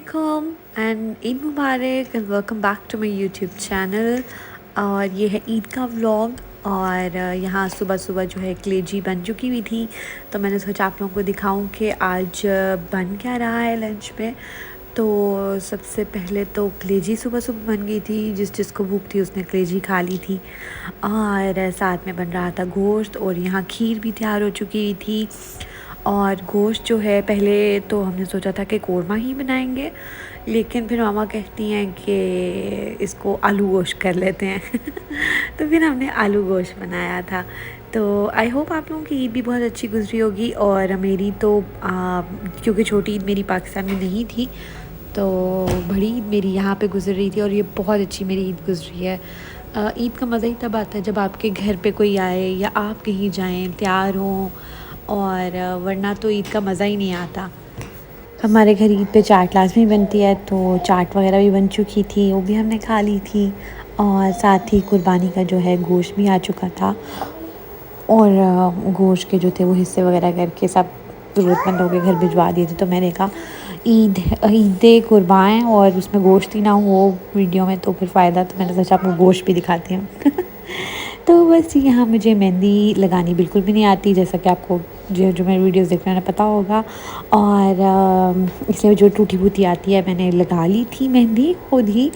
वालेकुम एंड ईद मुबारक and welcome back to my YouTube channel. और ये है ईद का व्लॉग। और यहाँ सुबह सुबह जो है कलेजी बन चुकी हुई थी, तो मैंने सोचा आप लोगों को दिखाऊं कि आज बन क्या रहा है लंच में। तो सबसे पहले तो कलेजी सुबह सुबह बन गई थी, जिसको भूख थी उसने कलेजी खा ली थी। और साथ में बन रहा था गोश्त, और यहाँ खीर भी तैयार हो चुकी थी। और गोश्त जो है, पहले तो हमने सोचा था कि कोरमा ही बनाएंगे, लेकिन फिर मामा कहती हैं कि इसको आलू गोश्त कर लेते हैं तो फिर हमने आलू गोश्त बनाया था। तो आई होप आप लोगों की ईद भी बहुत अच्छी गुजरी होगी। और मेरी तो क्योंकि छोटी ईद मेरी पाकिस्तान में नहीं थी, तो बड़ी ईद मेरी यहाँ पे गुजर रही थी, और ये बहुत अच्छी मेरी ईद गुजरी है। ईद का मज़ा ही तब आता है जब आपके घर पे कोई आए या आप कहीं जाएं तैयार हों, और वरना तो ईद का मज़ा ही नहीं आता। हमारे घर ईद पे चाट लाजमी बनती है, तो चाट वगैरह भी बन चुकी थी, वो भी हमने खा ली थी। और साथ ही कुर्बानी का जो है गोश्त भी आ चुका था, और गोश्त के जो थे वो हिस्से वगैरह करके सब ज़रूरतमंदों के घर भिजवा दिए थे। तो मैंने कहा ईद कुर्बान और उसमें गोश्त ही ना हो वो वीडियो में तो फिर फ़ायदा, तो मैंने सोचा आपको गोश्त भी दिखाती हूँ तो बस यहाँ मुझे मेहंदी लगानी बिल्कुल भी नहीं आती, जैसा कि आपको जो मेरे वीडियोस देख रहे हैं पता होगा। और इसलिए जो टूटी फूटी आती है मैंने लगा ली थी मेहंदी खुद ही।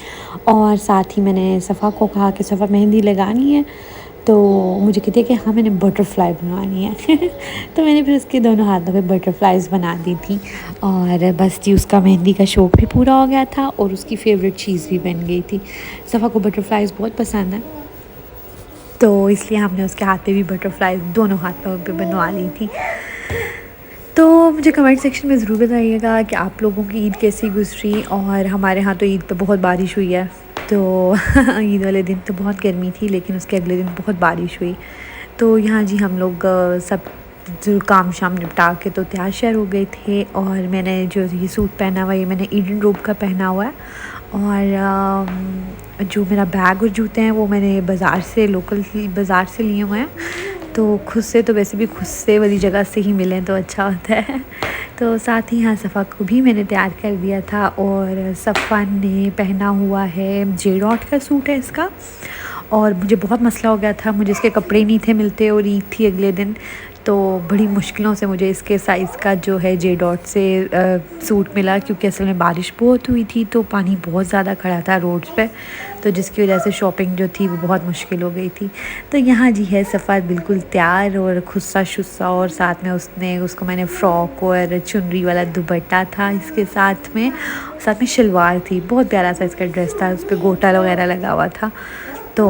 और साथ ही मैंने सफ़ा को कहा कि सफ़ा मेहंदी लगानी है, तो मुझे कहती है कि हाँ मैंने बटरफ्लाई बनवानी है तो मैंने फिर उसके दोनों हाथों पे बटरफ्लाइज बना दी थी। और बस जी उसका मेहंदी का शौक़ भी पूरा हो गया था, और उसकी फ़ेवरेट चीज़ भी बन गई थी। सफ़ा को बटरफ्लाइज बहुत पसंद है, तो इसलिए हमने उसके हाथ पे भी बटरफ्लाई दोनों हाथों पे बनवा ली थी। तो मुझे कमेंट सेक्शन में ज़रूर बताइएगा कि आप लोगों की ईद कैसी गुजरी। और हमारे यहाँ तो ईद पे बहुत बारिश हुई है, तो ईद वाले दिन तो बहुत गर्मी थी, लेकिन उसके अगले दिन बहुत बारिश हुई। तो यहाँ जी हम लोग सब जो काम शाम निपटा के तो तैयार शहर हो गए थे। और मैंने जो ये सूट पहना हुआ है ये मैंने ईडन रोब का पहना हुआ है। और जो मेरा बैग और जूते हैं वो मैंने बाज़ार से लोकल बाज़ार से लिए हुए हैं। तो खुद से तो वैसे भी खुद से वाली जगह से ही मिलें तो अच्छा होता है तो साथ ही यहाँ सफ़ा को भी मैंने तैयार कर दिया था। और सफ़ा ने पहना हुआ है जे डॉट का सूट है इसका, और मुझे बहुत मसला हो गया था, मुझे इसके कपड़े नहीं थे मिलते, और ईद थी अगले दिन, तो बड़ी मुश्किलों से मुझे इसके साइज़ का जो है जे डॉट से सूट मिला, क्योंकि असल में बारिश बहुत हुई थी तो पानी बहुत ज़्यादा खड़ा था रोड्स पे, तो जिसकी वजह से शॉपिंग जो थी वो बहुत मुश्किल हो गई थी। तो यहाँ जी है सफ़ा बिल्कुल तैयार और खुस्सा शुस्सा, और साथ में उसको मैंने फ़्रॉक और चुनरी वाला दुपट्टा था इसके साथ में शलवार थी, बहुत प्यारा सा इसका ड्रेस था, उस पर गोटा वगैरह लगा हुआ था, तो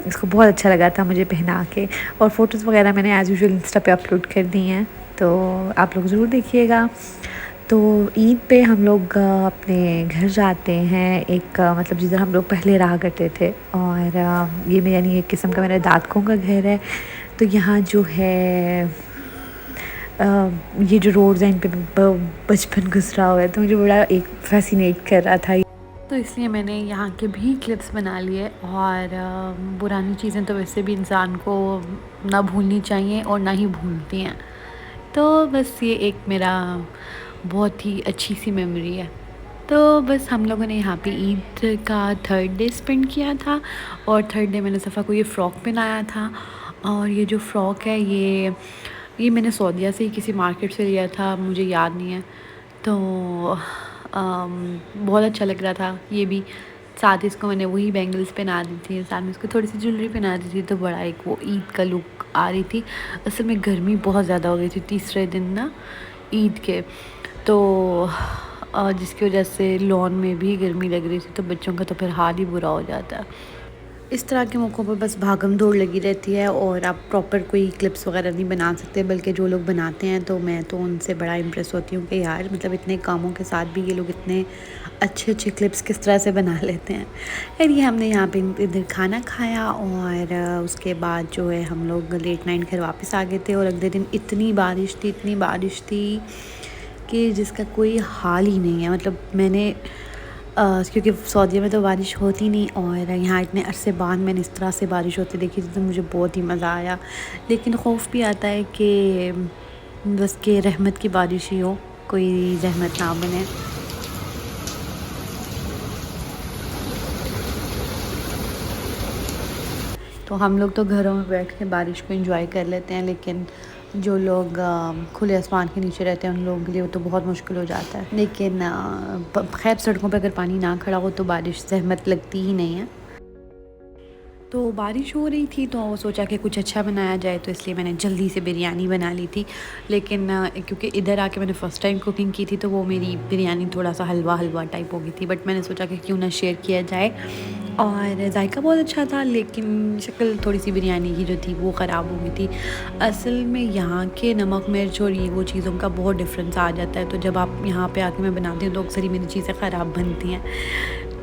इसको बहुत अच्छा लगा था मुझे पहना के। और फ़ोटोज़ वगैरह मैंने एज़ यूजुअल इंस्टा पे अपलोड कर दी हैं, तो आप लोग ज़रूर देखिएगा। तो ईद पे हम लोग अपने घर जाते हैं, एक मतलब जिधर हम लोग पहले रहा करते थे, और ये मैं यानी एक किस्म का मेरे दादकों का घर है। तो यहाँ जो है ये जो रोड्स हैं इन पे बचपन गुजरा हुआ है, तो मुझे बड़ा एक फैसिनेट कर रहा था, तो इसलिए मैंने यहाँ के भी क्लिप्स बना लिए। और पुरानी चीज़ें तो वैसे भी इंसान को ना भूलनी चाहिए और ना ही भूलती हैं, तो बस ये एक मेरा बहुत ही अच्छी सी मेमोरी है। तो बस हम लोगों ने यहाँ पे ईद का 3rd डे स्पेंड किया था, और 3rd डे मैंने सफ़ा को ये फ़्रॉक पहनाया था। और ये जो फ़्रॉक है ये मैंने सऊदीया से ही किसी मार्केट से लिया था, मुझे याद नहीं है, तो बहुत अच्छा लग रहा था ये भी। साथ ही इसको मैंने वही बैंगल्स पहना दी थी, साथ में इसको थोड़ी सी ज्वेलरी पहना दी थी, तो बड़ा एक वो ईद का लुक आ रही थी। असल में गर्मी बहुत ज़्यादा हो गई थी तीसरे दिन ना ईद के, तो जिसकी वजह से लॉन में भी गर्मी लग रही थी, तो बच्चों का तो फिर हाल ही बुरा हो जाता है। इस तरह के मौक़ों पर बस भागम दौड़ लगी रहती है, और आप प्रॉपर कोई क्लिप्स वगैरह नहीं बना सकते, बल्कि जो लोग बनाते हैं तो मैं तो उनसे बड़ा इम्प्रेस होती हूँ कि यार मतलब इतने कामों के साथ भी ये लोग इतने अच्छे अच्छे क्लिप्स किस तरह से बना लेते हैं। फिर ये हमने यहाँ पे इधर खाना खाया, और उसके बाद जो है हम लोग लेट नाइट घर वापस आ गए थे। और अगले दिन इतनी बारिश थी कि जिसका कोई हाल ही नहीं है। मतलब मैंने क्योंकि सऊदीया में तो बारिश होती नहीं, और यहाँ इतने अरसे बाद मैंने इस तरह से बारिश होती देखी थी, तो मुझे बहुत ही मज़ा आया। लेकिन खौफ भी आता है कि बस के रहमत की बारिश ही हो, कोई रहमत ना बने। तो हम लोग तो घरों में बैठ के बारिश को एंजॉय कर लेते हैं, लेकिन जो लोग खुले आसमान के नीचे रहते हैं उन लोगों के लिए वो तो बहुत मुश्किल हो जाता है। लेकिन खैर सड़कों पे अगर पानी ना खड़ा हो तो बारिश ज़हमत लगती ही नहीं है। तो बारिश हो रही थी तो सोचा कि कुछ अच्छा बनाया जाए, तो इसलिए मैंने जल्दी से बिरयानी बना ली थी। लेकिन क्योंकि इधर आके मैंने फ़र्स्ट टाइम कुकिंग की थी तो वो मेरी बिरयानी थोड़ा सा हलवा हलवा टाइप हो गई थी, बट मैंने सोचा कि क्यों ना शेयर किया जाए। और जायका बहुत अच्छा था, लेकिन शक्ल थोड़ी सी बिरयानी की जो थी वो ख़राब हो गई थी। असल में यहाँ के नमक मिर्च और ये वो चीज़ों का बहुत डिफरेंस आ जाता है, तो जब आप यहाँ पे आके मैं बनाती हूँ तो अक्सर ही मेरी चीज़ें ख़राब बनती हैं।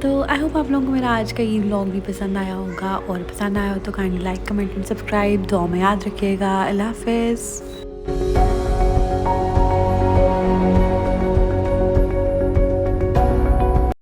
तो आई होप आप लोगों को मेरा आज का ये व्लॉग भी पसंद आया होगा, और पसंद आया हो तो kindly like comment and subscribe. दुआ में याद रखिएगा। अल्लाह हाफ़िज़।